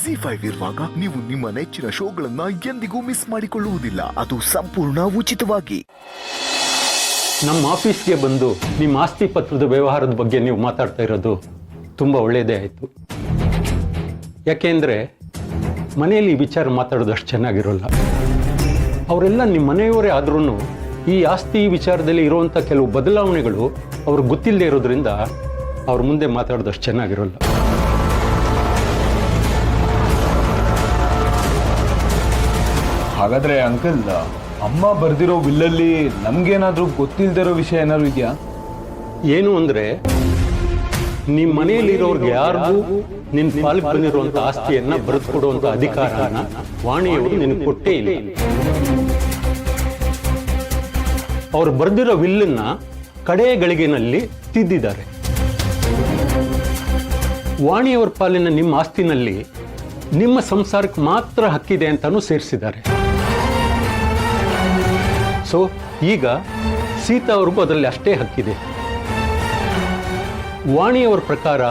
ZEE5 ಇರುವಾಗ ನೀವು ನಿಮ್ಮ ನೆಚ್ಚಿನ ಶೋಗಳನ್ನ ಎಂದಿಗೂ ಮಿಸ್ ಮಾಡಿಕೊಳ್ಳುವುದಿಲ್ಲ. ಅದು ಸಂಪೂರ್ಣ ಉಚಿತವಾಗಿ. ನಮ್ಮ ಆಫೀಸ್ಗೆ ಬಂದು ನಿಮ್ಮ ಆಸ್ತಿ ಪತ್ರದ ವ್ಯವಹಾರದ ಬಗ್ಗೆ ನೀವು ಮಾತಾಡ್ತಾ ಇರೋದು ತುಂಬ ಒಳ್ಳೆಯದೇ ಆಯಿತು. ಯಾಕೆಂದರೆ ಮನೆಯಲ್ಲಿ ಈ ವಿಚಾರ ಮಾತಾಡೋದು ಅಷ್ಟು ಚೆನ್ನಾಗಿರೋಲ್ಲ. ಅವರೆಲ್ಲ ನಿಮ್ಮ ಮನೆಯವರೇ ಆದ್ರೂ ಈ ಆಸ್ತಿ ವಿಚಾರದಲ್ಲಿ ಇರುವಂಥ ಕೆಲವು ಬದಲಾವಣೆಗಳು ಅವ್ರಿಗೆ ಗೊತ್ತಿಲ್ಲದೆ ಇರೋದ್ರಿಂದ ಅವ್ರ ಮುಂದೆ ಮಾತಾಡೋದು ಅಷ್ಟು ಚೆನ್ನಾಗಿರೋಲ್ಲ. ಹಾಗಾದ್ರೆ ಅಂಕಲ್, ಅಮ್ಮ ಬರ್ದಿರೋ ವಿಲ್ಲಲ್ಲಿ ನಮ್ಗೇನಾದ್ರೂ ಗೊತ್ತಿಲ್ದಿರೋ ವಿಷಯ ಏನಾದ್ರು ಇದೆಯಾ? ಏನು ಅಂದರೆ ನಿಮ್ಮ ಮನೆಯಲ್ಲಿರೋರ್ಗೆ ಯಾರಿಗೂ ನಿನ್ನ ಪಾಲಿಗೆ ಬಂದಿರುವಂಥ ಆಸ್ತಿಯನ್ನ ಬರೆದು ಕೊಡುವಂಥ ಅಧಿಕಾರನ ವಾಣಿಯವರು ನಿನಗೆ ಕೊಟ್ಟೇ ಇಲ್ಲ. ಅವ್ರು ಬರೆದಿರೋ ವಿಲ್ಲನ್ನ ಕಡೆಯ ಗಳಿಗೆನಲ್ಲಿ ತಿದ್ದಿದ್ದಾರೆ. ವಾಣಿಯವರ ಪಾಲಿನ ನಿಮ್ಮ ಆಸ್ತಿನಲ್ಲಿ ನಿಮ್ಮ ಸಂಸಾರಕ್ಕೆ ಮಾತ್ರ ಹಕ್ಕಿದೆ ಅಂತಾನೂ ಸೇರಿಸಿದ್ದಾರೆ. ಸೊ ಈಗ ಸೀತಾ ಅವ್ರಿಗೂ ಅದರಲ್ಲಿ ಅಷ್ಟೇ ಹಕ್ಕಿದೆ. ವಾಣಿಯವರ ಪ್ರಕಾರ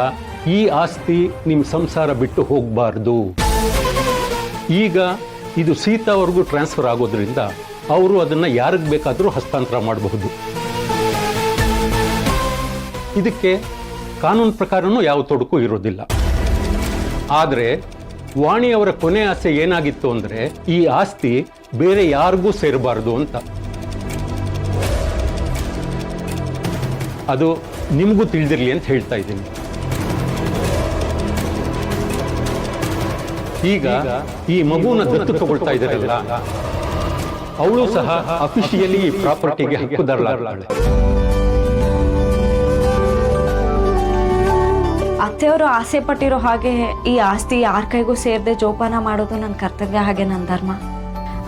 ಈ ಆಸ್ತಿ ನಿಮ್ಮ ಸಂಸಾರ ಬಿಟ್ಟು ಹೋಗಬಾರ್ದು. ಈಗ ಇದು ಸೀತಾ ಅವ್ರಿಗೂ ಟ್ರಾನ್ಸ್ಫರ್ ಆಗೋದ್ರಿಂದ ಅವರು ಅದನ್ನು ಯಾರಿಗೆ ಬೇಕಾದರೂ ಹಸ್ತಾಂತರ ಮಾಡಬಹುದು. ಇದಕ್ಕೆ ಕಾನೂನು ಪ್ರಕಾರನೂ ಯಾವ ತೊಡಕು ಇರೋದಿಲ್ಲ. ಆದರೆ ವಾಣಿಯವರ ಕೊನೆ ಆಸೆ ಏನಾಗಿತ್ತು ಅಂದರೆ ಈ ಆಸ್ತಿ ಬೇರೆ ಯಾರಿಗೂ ಸೇರಬಾರ್ದು ಅಂತ. ಅದು ನಿಮಗೂ ತಿಳಿದಿರಲಿ ಅಂತ ಹೇಳ್ತಾ ಇದ್ದೀನಿ. ಈಗ ಈ ಮಗುನ ದತ್ತು ತಗೊಳ್ತಾ ಇದ್ದಾರಲ್ಲ, ಅವಳು ಸಹ ಅಫಿಷಿಯಲಿ ಈ ಪ್ರಾಪರ್ಟಿಗೆ ಹಕ್ಕುದಾರಳಾಗ್ತಾಳೆ. ಅತ್ತೆಯವರು ಆಸೆ ಪಟ್ಟಿರೋ ಹಾಗೆ ಈ ಆಸ್ತಿ ಯಾರ ಕೈಗೂ ಸೇರದೆ ಜೋಪಾನ ಮಾಡೋದು ನನ್ನ ಕರ್ತವ್ಯ, ಹಾಗೆ ನನ್ನ ಧರ್ಮ.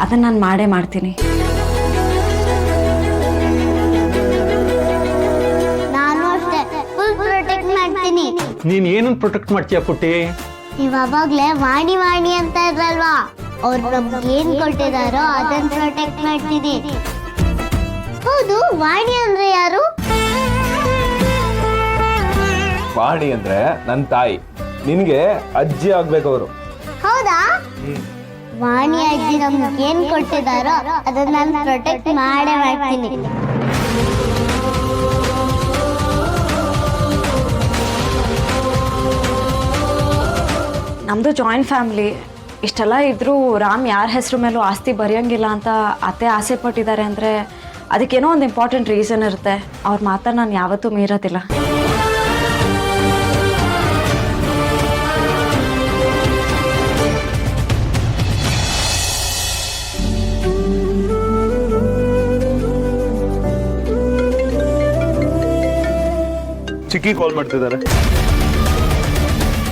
ಅದನ್ನ ನಾನು ಮಾಡೇ ಮಾಡ್ತೀನಿ. ನಾನು ಅಷ್ಟೇ ಫುಲ್ ಪ್ರೊಟೆಕ್ಟ್ ಮಾಡ್ತೀನಿ. ನೀನ್ ಏನನ್ನ ಪ್ರೊಟೆಕ್ಟ್ ಮಾಡ್ತೀಯ ಪುಟ್ಟಿ? ನೀವ್ ಅವಾಗ್ಲೇ ವಾಣಿ ವಾಣಿ ಅಂತ ಇದ್ರಲ್ವಾ, ಅವ್ರು ನಮ್ಗೆ ಏನ್ ಕೊಟ್ಟಿದಾರೋ ಅದನ್ನ ಪ್ರೊಟೆಕ್ಟ್ ಮಾಡ್ತೀನಿ. ಹೌದು, ವಾಣಿ ಅಂದ್ರೆ ಯಾರು? ವಾಣಿ ಅಂದ್ರೆ ನನ್ನ ತಾಯಿ, ನಿನ್ಗೆ ಅಜ್ಜಿ ಆಗ್ಬೇಕವರು. ಹೌದಾ? ವಾಣಿ ಅಜ್ಜಿ ನಮ್ಗೆ ಏನ್ ಕೊಟ್ಟಿದಾರೋ ಅದನ್ನ ನಾನು ಪ್ರೊಟೆಕ್ಟ್ ಮಾಡೇ ಮಾಡ್ತೀನಿ. ನಮ್ಮದು ಜಾಯಿಂಟ್ ಫ್ಯಾಮಿಲಿ. ಇಷ್ಟೆಲ್ಲ ಇದ್ರೂ ರಾಮ್ ಯಾರ ಹೆಸರು ಮೇಲೂ ಆಸ್ತಿ ಬರೆಯೋಂಗಿಲ್ಲ ಅಂತ ಅತ್ತೆ ಆಸೆ ಪಟ್ಟಿದ್ದಾರೆ ಅಂದರೆ ಅದಕ್ಕೇನೋ ಒಂದು ಇಂಪಾರ್ಟೆಂಟ್ ರೀಸನ್ ಇರುತ್ತೆ. ಅವ್ರ ಮಾತನ್ನ ನಾನು ಯಾವತ್ತೂ ಮೀರೋದಿಲ್ಲ. ಚಿಕ್ಕಿ ಕಾಲ್ ಮಾಡ್ತಿದ್ದಾರೆ.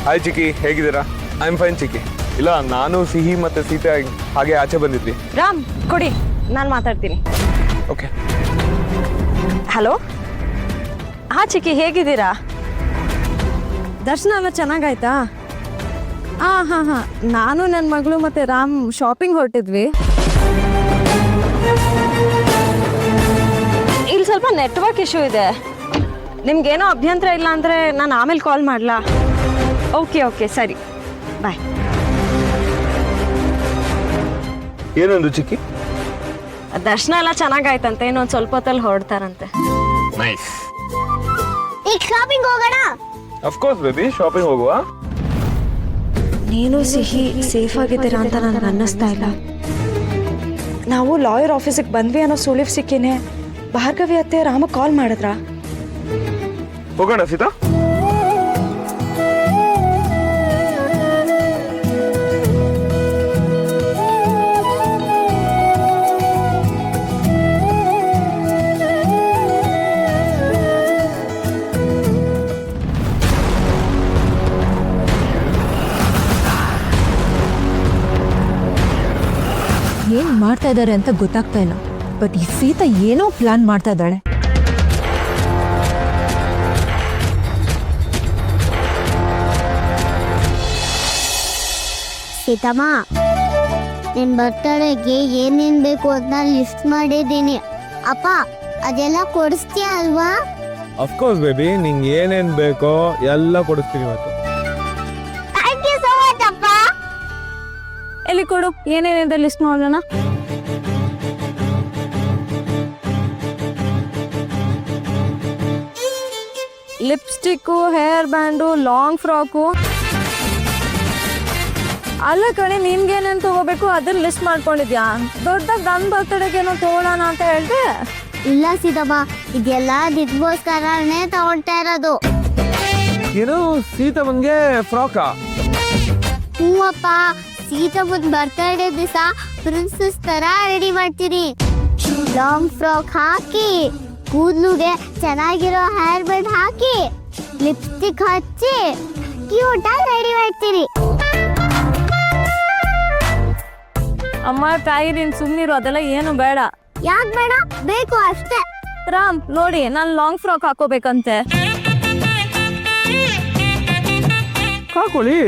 ಹಾಯ್ ಚಿಕ್ಕಿ, ಹೇಗಿದ್ದೀರಾ? ಐ ಆಮ್ ಫೈನ್ ಚಿಕ್ಕಿ. ಇಲ್ಲ, ನಾನು ಸಿಹಿ ಮತ್ತೆ ಸೀತೆ ಹಾಗೆ ಆಚೆ ಬಂದಿದ್ವಿ. ರಾಮ್ ಕೊಡಿ, ನಾನು ಮಾತಾಡ್ತೀನಿ. ಓಕೆ. ಹಲೋ. ಹಾಂ ಚಿಕ್ಕಿ, ಹೇಗಿದ್ದೀರಾ? ದರ್ಶನ ಎಲ್ಲ ಚೆನ್ನಾಗಾಯ್ತಾ? ಹಾಂ, ನಾನು ನನ್ನ ಮಗಳು ಮತ್ತು ರಾಮ್ ಶಾಪಿಂಗ್ ಹೊರಟಿದ್ವಿ. ಇಲ್ಲಿ ಸ್ವಲ್ಪ ನೆಟ್ವರ್ಕ್ ಇಶ್ಯೂ ಇದೆ. ನಿಮ್ಗೇನೋ ಅಭ್ಯಂತರ ಇಲ್ಲ ಅಂದರೆ ನಾನು ಆಮೇಲೆ ಕಾಲ್ ಮಾಡಲಾ? ಓಕೆ ಸರಿ, ಬಾಯ್. ಏನಂದ್ರು ಚಿಕ್ಕಿ? ದರ್ಶನ ಎಲ್ಲ ಚೆನ್ನಾಗಾಯ್ತಂತೆ, ಇನ್ನೊಂದು ಸ್ವಲ್ಪ ಹೊತ್ತಲ್ಲಿ ಹೊರಡ್ತಾರಂತೆ. ನೈಸ್. ಈಗ ಶಾಪಿಂಗ್ ಹೋಗೋಣ? ಆಫ್ ಕೋರ್ಸ್ ಬೇಬಿ, ಶಾಪಿಂಗ್ ಹೋಗುವ. ನೀನು ಸಿಹಿ ಸೇಫ್ ಆಗಿದ್ದೀರಾ ಅಂತ ನನಗೆ ಅನ್ನಿಸ್ತಾ ಇಲ್ಲ. ನಾವು ಲಾಯರ್ ಆಫೀಸಿಗೆ ಬಂದ್ವಿ ಅನ್ನೋ ಸುಳಿವು ಸಿಕ್ಕಿನೇ ಭಾರ್ಗವಿ ಅತ್ತೆ ರಾಮ ಕಾಲ್ ಮಾಡಿದ್ರಾ? ಹೋಗೋಣ ಸೀತಾ. ಏನ್ ಮಾಡ್ತಾ ಇದ್ದಾರೆ ಅಂತ ಗೊತ್ತಾಗ್ತಾ ಇಲ್ಲ. ಬಟ್ ಈ ಸೀತಾ ಏನೋ ಪ್ಲಾನ್ ಮಾಡ್ತಾ ಇದ್ದಾಳೆ. ಸೀತಮ್ಮ, ನಿನ್ ಬರ್ತಡೆಗೆ ಏನೇನ್ ಬೇಕು ಅಂತ ಲಿಸ್ಟ್ ಮಾಡಿದ್ದೀನಿ. ಅಪ್ಪ, ಅದೆಲ್ಲ ಕೊಡಿಸ್ತೀಯ ಅಲ್ವಾ? ಆಫ್ ಕೋರ್ಸ್ ಬೇಬಿ, ನಿಂಗೆ ಏನೇನ್ ಬೇಕೋ ಎಲ್ಲ ಕೊಡಿಸ್ತೀನಿ ಇವತ್ತು. ಥ್ಯಾಂಕ್ ಯು ಸೋ ಮಚ್ ಅಪ್ಪ. ಎಲ್ಲಿ ಕೊಡು, ಏನೇನಿದೆ ಲಿಸ್ಟ್ ನೋಡೋಣ. Lipstick, hair band, long frock. ಅಲ್ಲ ಕಣೆ, ನಿನ್ಗೇನೇನು ತಗೋಬೇಕು ಅದನ್ನ ಲಿಸ್ಟ್ ಮಾಡ್ಕೊಂಡಿದ್ಯಾ? ದೊಡ್ಡದಾಗ ನನ್ನ ಬರ್ತಡೇಗೇನೋ ತಗೊಳ್ಳೋಣ ಅಂತ ಹೇಳ್ದೆ. ಇಲ್ಲ ಸೀತಮ್ಮ, ಇದೆಲ್ಲ ನಿದ್ಗೋಸ್ಕರನೇ ತಗೊಳ್ತಾ ಇರೋದು. ಏನು ಸೀತಮ್ಮನ್ಗೆ ಫ್ರಾಕಾ? ಹೂವಪ್ಪ, ಸೀತಮ್ಮನ್ ಬರ್ತಡೇ ದಿವಸ ಪ್ರಿನ್ಸಸ್ ತರ ರೆಡಿ ಮಾಡ್ತೀನಿ. ಲಾಂಗ್ ಫ್ರಾಕ್ ಹಾಕಿ, ಕೂದಲುಗೆ ಚೆನ್ನಾಗಿರೋ ಹೇರ್ ಬ್ಯಾಂಡ್ ಹಾಕಿ, ಲಿಪ್ಸ್ಟಿಕ್ ಹಚ್ಚಿ ಕ್ಯೂಟ್ ಆಗಿ ರೆಡಿ ಮಾಡ್ತೀನಿ. ಅಮ್ಮ ತಾಯಿ, ನೀನ್ ಸುಮ್ಮನಿರು, ಅದೆಲ್ಲ ಏನು ಬೇಡ. ಯಾಕೆ ಬೇಡ? ಬೇಕು ಅಷ್ಟೇ. ರಾಮ್ ನೋಡಿ, ನಾನು ಲಾಂಗ್ ಫ್ರಾಕ್ ಹಾಕೋಬೇಕಂತೆ. ಹಾಕೊಳ್ಳಿ,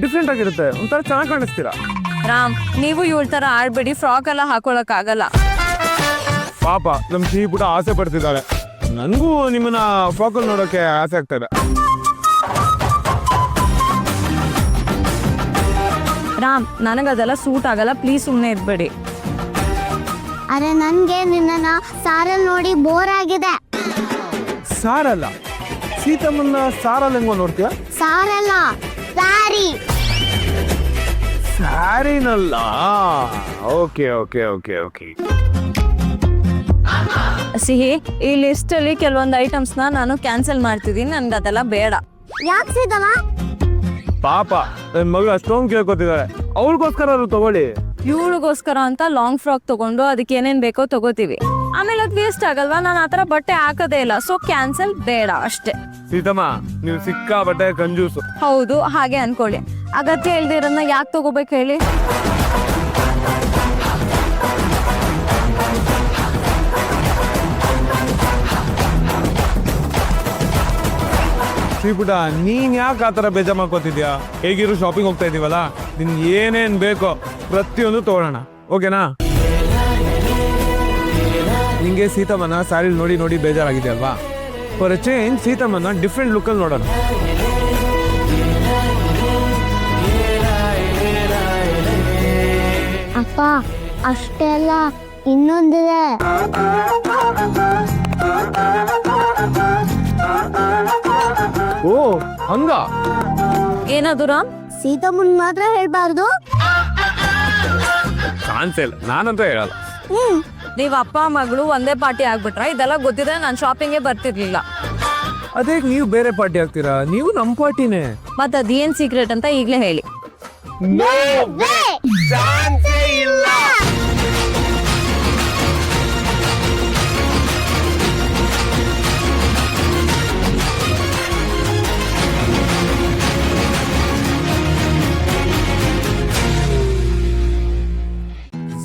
ಡಿಫ್ರೆಂಟ್ ಆಗಿರುತ್ತೆ, ಒಂಥರ ಚೆನ್ನಾಗಿ ಕಾಣಿಸ್ತೀರಾ. ರಾಮ್, ನೀವು ಇವಳ ತರ ಆಡ್ಬೇಡಿ, ಫ್ರಾಕ್ ಎಲ್ಲ ಹಾಕೊಳಕ್ ಆಗಲ್ಲ. ಪಾಪ ನಮ್ ಸಿಹಿ ಪುಟ ಆಸೆ ಪಡ್ತಿದ್ದಾಳೆ. ನನಗೂ ನಿಮ್ಮನ್ನ ಫ್ರಾಕಲ್ಲಿ ನೋಡೋಕೆ ಆಸೆ ಆಗ್ತದೆ. ರಾಮ್, ನನಗದೆಲ್ಲ ಸೂಟ್ ಆಗಲ್ಲ, ಪ್ಲೀಸ್ ಸುಮ್ಮನೆ ಇರ್ಬೇಡಿ. ಅರೆ ನನ್ಗೆ ನಿನ್ನ ಸಾರಲ್ಲಿ ನೋಡಿ ಬೋರ್ ಆಗಿದೆ. ಸಾರಲ್ಲ, ಸೀತಮ್ಮನ್ನ ಸಾರಲ್ಲಿ ಹೆಂಗೋ ನೋಡ್ತೀಯ? ಸಾರಲ್ಲ, ಸಾರಿ. ಸ್ಯಾರಿನಲ್ಲ. Okay okay okay okay. ಸಿಹಿ, ಈ ಲಿಸ್ಟ್ ಅಲ್ಲಿ ಕೆಲವೊಂದು ಐಟಮ್ಸ್ ನಾನು ಕ್ಯಾನ್ಸಲ್ ಮಾಡ್ತಿದ್ದೀನಿ, ನನ್ಗೆ ಅದೆಲ್ಲ ಬೇಡ. ಯಾಕೆ ಸೀತಮ್ಮ? ಪಾಪ ನನ್ನ ಮಗಳು ಅಷ್ಟೊಂದು ಕೇಳ್ಕೊತಿದ್ದಾಳೆ, ಅವಳಿಗೋಸ್ಕರ ಅದು ತಗೊಳ್ಳಿ. ಇವಳಿಗೋಸ್ಕರ ಅಂತ ಲಾಂಗ್ ಫ್ರಾಕ್ ತಗೊಂಡು ಅದಕ್ಕೆ ಏನೇನ್ ಬೇಕೋ ತಗೋತೀವಿ, ಆಮೇಲೆ ಅದು ವೇಸ್ಟ್ ಆಗಲ್ವಾ? ನಾನು ಆತರ ಬಟ್ಟೆ ಹಾಕೋದೇ ಇಲ್ಲ, ಸೊ ಕ್ಯಾನ್ಸಲ್ ಬೇಡ ಅಷ್ಟೇ. ಸೀತಮ್ಮ, ನೀವು ಸಿಕ್ಕಾಬಟ್ಟೆ ಕಂಜೂಸು. ಹೌದು, ಹಾಗೆ ಅನ್ಕೊಳ್ಳಿ. ಅಗತ್ಯ ಇಲ್ದಿರೋದನ್ನ ಯಾಕೆ ತಗೋಬೇಕು ಹೇಳಿ? ಶ್ರೀಪುಟ, ನೀನ್ ಯಾಕೆ ಆ ಥರ ಬೇಜಾರು ಮಾಡ್ಕೋತಿದ್ಯಾ? ಹೇಗಿರು ಶಾಪಿಂಗ್ ಹೋಗ್ತಾ ಇದೀವಲ್ಲ, ನಿನ್ ಏನೇನ್ ಬೇಕೋ ಪ್ರತಿಯೊಂದು ತಗೊಳ್ಳೋಣ, ಓಕೆನಾ? ನಿಂಗೆ ಸೀತಮ್ಮನ ಸ್ಯಾರಿ ನೋಡಿ ನೋಡಿ ಬೇಜಾರಾಗಿದೆ ಅಲ್ವಾ? ಫಾರ್ ಎ ಚೇಂಜ್ ಸೀತಮ್ಮನ ಡಿಫ್ರೆಂಟ್ ಲುಕ್ಕಲ್ಲಿ ನೋಡೋಣ. ಅಪ್ಪ, ಅಷ್ಟೇ ಅಲ್ಲ, ಇನ್ನೊಂದಿದೆ. ಓ ಹಂಗ? ಏನದು ರಾಮ್? ಸೀತಮ್ಮನ್ ಮಾತ್ರ ಹೇಳ್ಬಾರ್ದು. ಕಾನ್ಸೆಲ್, ನಾನಂತೂ ಹೇಳಲ್ಲ. ನೀವ್ ಅಪ್ಪ ಮಗಳು ಒಂದೇ ಪಾರ್ಟಿ ಆಗ್ಬಿಟ್ರ? ಇದೆಲ್ಲ ಗೊತ್ತಿದ್ರೆ ನಾನು ಶಾಪಿಂಗ್ಗೆ ಬರ್ತಿರ್ಲಿಲ್ಲ. ಅದೇ ನೀವು ಬೇರೆ ಪಾರ್ಟಿ ಆಗ್ತೀರಾ? ನೀವು ನಮ್ಮ ಪಾರ್ಟಿನೇ. ಮತ್ ಅದೇನ್ ಸೀಕ್ರೆಟ್ ಅಂತ ಈಗ್ಲೇ ಹೇಳಿ.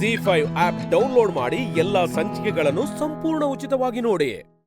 ZEE5 ಆಪ್ ಡೌನ್ಲೋಡ್ ಮಾಡಿ ಎಲ್ಲಾ ಸಂಚಿಕೆಗಳನ್ನು ಸಂಪೂರ್ಣ ಉಚಿತವಾಗಿ ನೋಡಿ.